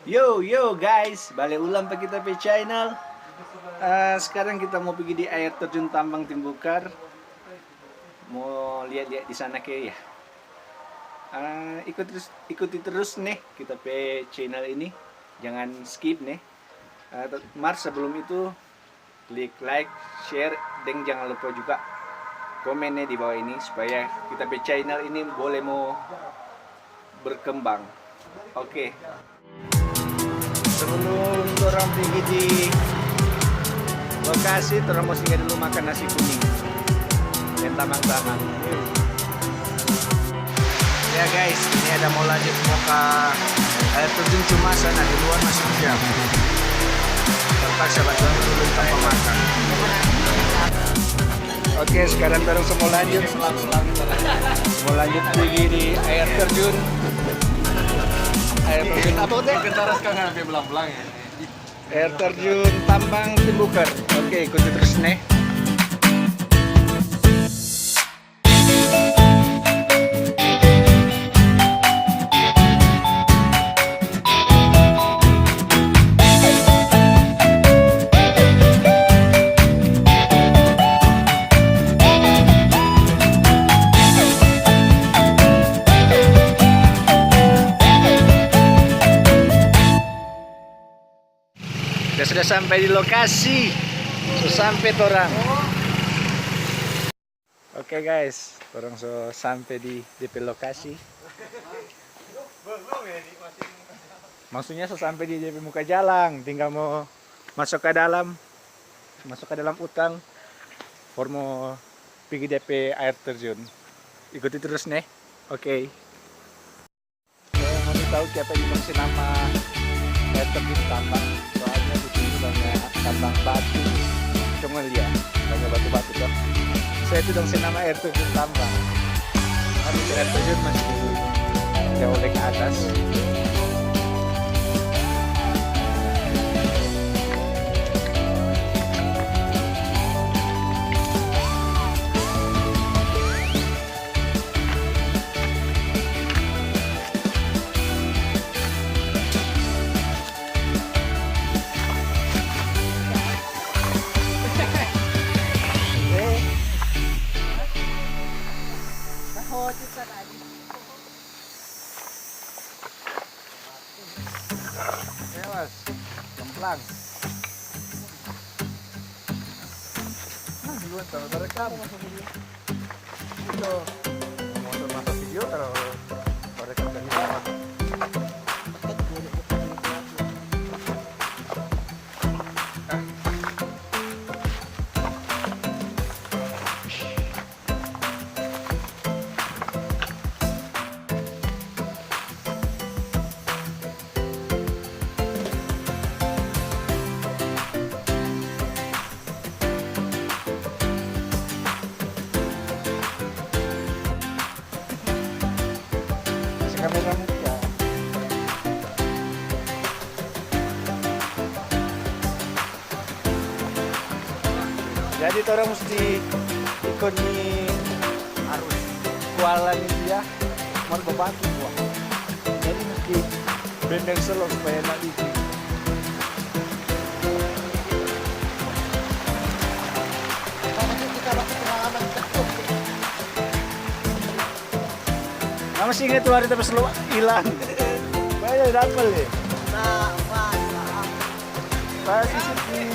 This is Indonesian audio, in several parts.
Yo guys, balik ulang pa kita pe channel. Sekarang kita mau pergi di air terjun Tambang Timbukar. Mau lihat-lihat di sana ke ya. Ikuti terus nih kita pe channel ini. Jangan skip nih. Sebelum itu klik like, share, dan jangan lupa juga komennya di bawah ini supaya kita pe channel ini boleh mau berkembang. Oke. Sebelum orang pergi di lokasi, orang mau singgah dulu makan nasi kuning dan tamang-tamang. Ya guys, ini ada mau lanjut mau ke air terjun Cumasan, di luar masih hujan. Terpaksa bantuan dulu tanpa makan. Oke, sekarang terus mau lanjut pergi di air terjun. Air terjun apa teh? Kentaras kan hampir belang-belang ya. Air terjun Tambang Timbukar. Oke, ikuti terus nih. Sudah sampai di lokasi. Sudah sampai orang. Oke guys, orang sudah sampai di DP lokasi. Maksudnya sudah sampai di DP muka jalan, tinggal mau masuk ke dalam utang, mau pergi DP air terjun. Ikuti terus nih. Oke. Mau tahu siapa yang ngasih nama air terjun Tambang? Soalnya di sini banyak tambang batu. Cuma lihat banyak batu-batu kan. Saya itu dong nama air terjun Tambang. Tapi air terjun masih jauh ke atas. Mas, pelan. Duluan taruh rekam. Itu motor masuk video taruh rekam dari bawah. Kamera muka. Jadi orang mesti ikut nih arus kualan ini ya, mau berbatu gua. Jadi mesti bendeng slow supaya enak dikit. Masih ingat tuh hari tapi selalu hilang. Banyak dapel ya. Pasti sih.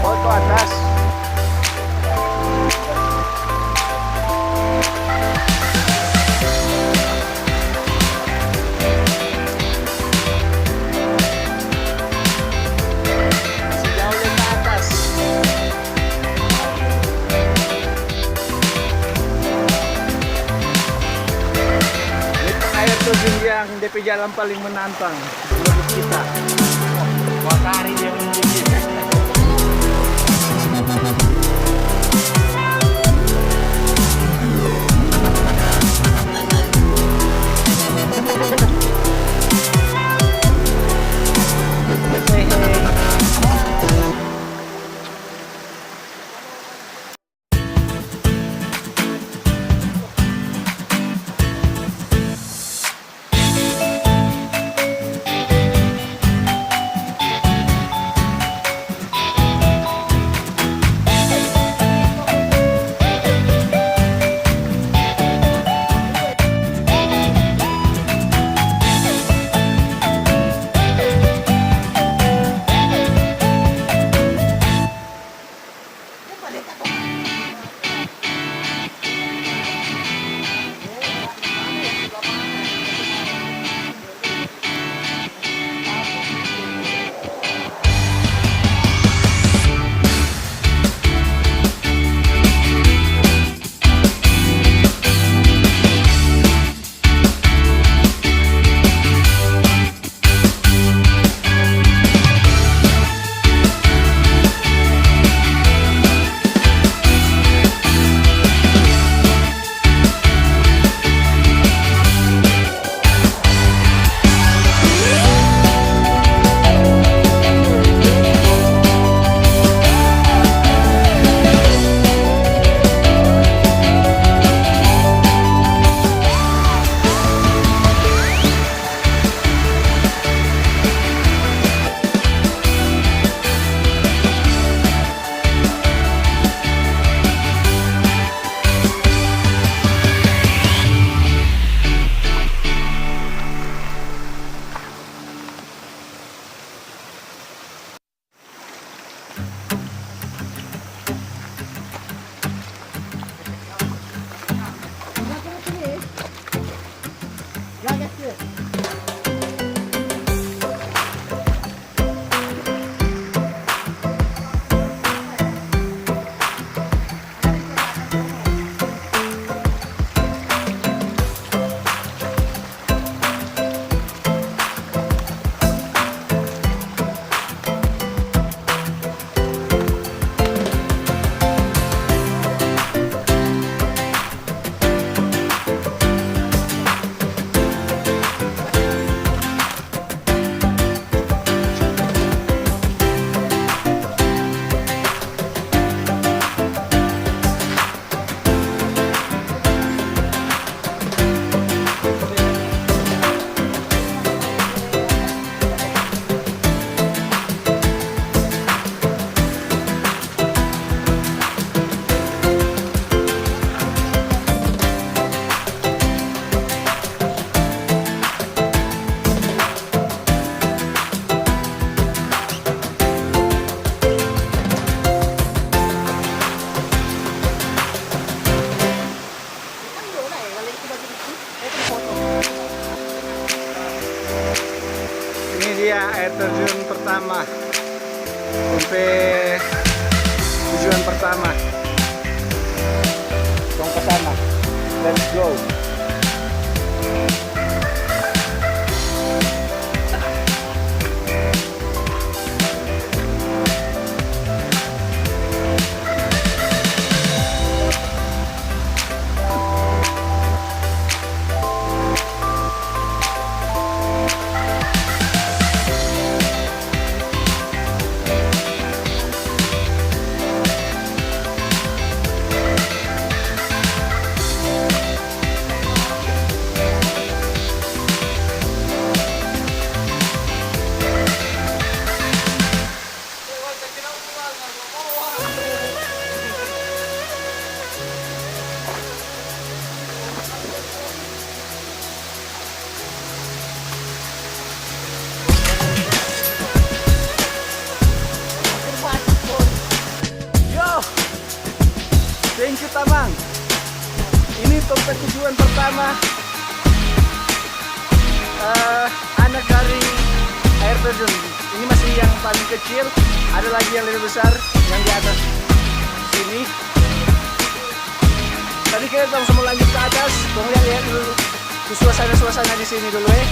Foto atas. jalan paling menantang menurut kita. Wakari dia menunjukin. Ini dia air terjun pertama sampai tujuan pertama. Tong ke sana. Let's go. Thank you Tamang. Ini tempat tujuan pertama anak dari air terjun. Ini masih yang paling kecil. Ada lagi yang lebih besar yang di atas sini. Tadi kita langsung lanjut ke atas. Lihat dulu suasana di sini dulu ya.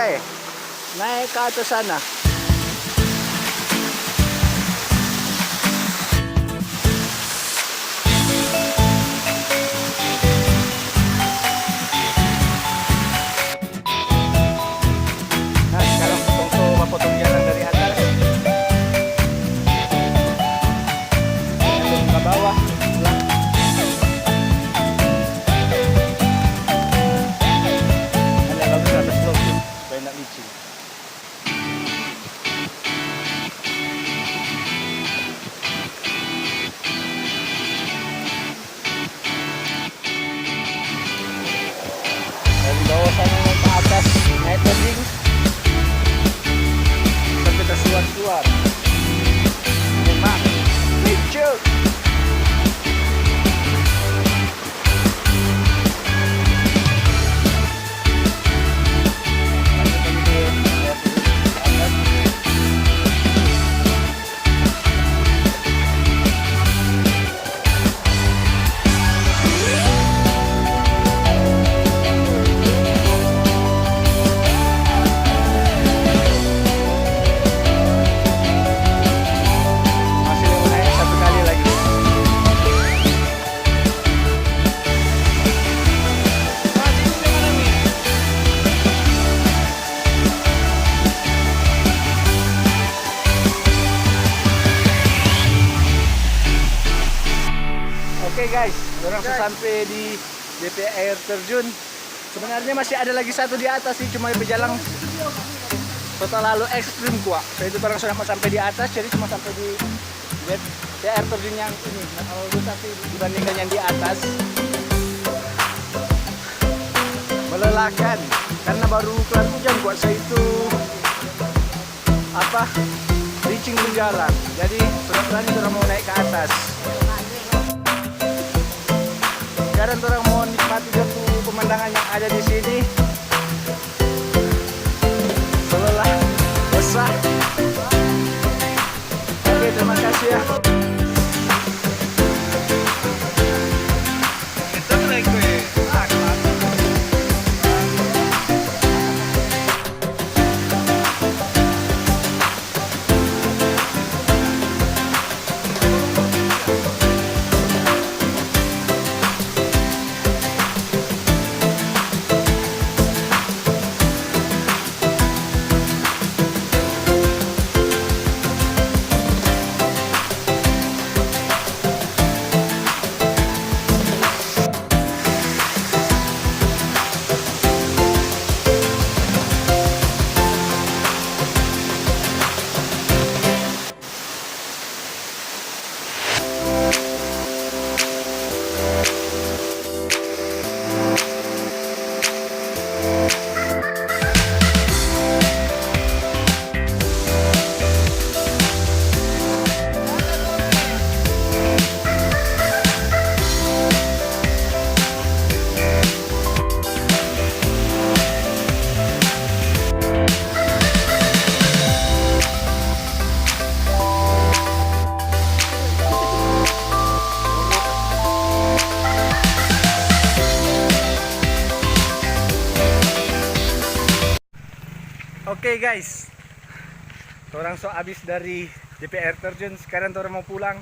Oke, naik ke atas sana. Nah, sekarang potong jalan dari atas. Turun ke bawah. Pulang. Ada bagus atas slope tuh, supaya nggak licin. Dari bawah sana naik ke atas, naik tebing sampai tersuar-suar. Memang lucu. Masih mau naik satu kali lagi. Oke guys, orang sudah sampai di DP air terjun. Sebenarnya masih ada lagi satu di atas sih, cuma berjalan terlalu ekstrim kuat. Saya itu orang sudah mau sampai di atas, jadi cuma sampai di air terjun yang ini. Nah, kalau bisa sih dibandingkan yang di atas, melelahkan karena baru kelar hujan buat saya itu licin berjalan. Jadi berani orang mau naik ke atas. Sekarang orang mau nikmati dulu pemandangan yang ada di sini. Lelah, besar. Oke, terima kasih ya. Oke guys, orang so abis dari DP air terjun, sekarang orang mau pulang.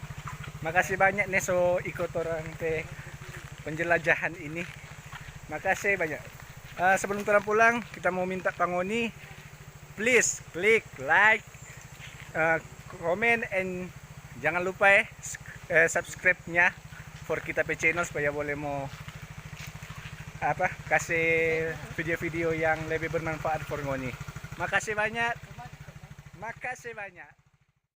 Makasih banyak nih so ikut orang ke penjelajahan ini. Makasih banyak. Sebelum orang pulang, kita mau minta pangoni, please klik like, comment, and jangan lupa subscribe-nya for kita pe channel supaya boleh mau kasih video-video yang lebih bermanfaat for ngoni. Makasih banyak. Makasih banyak.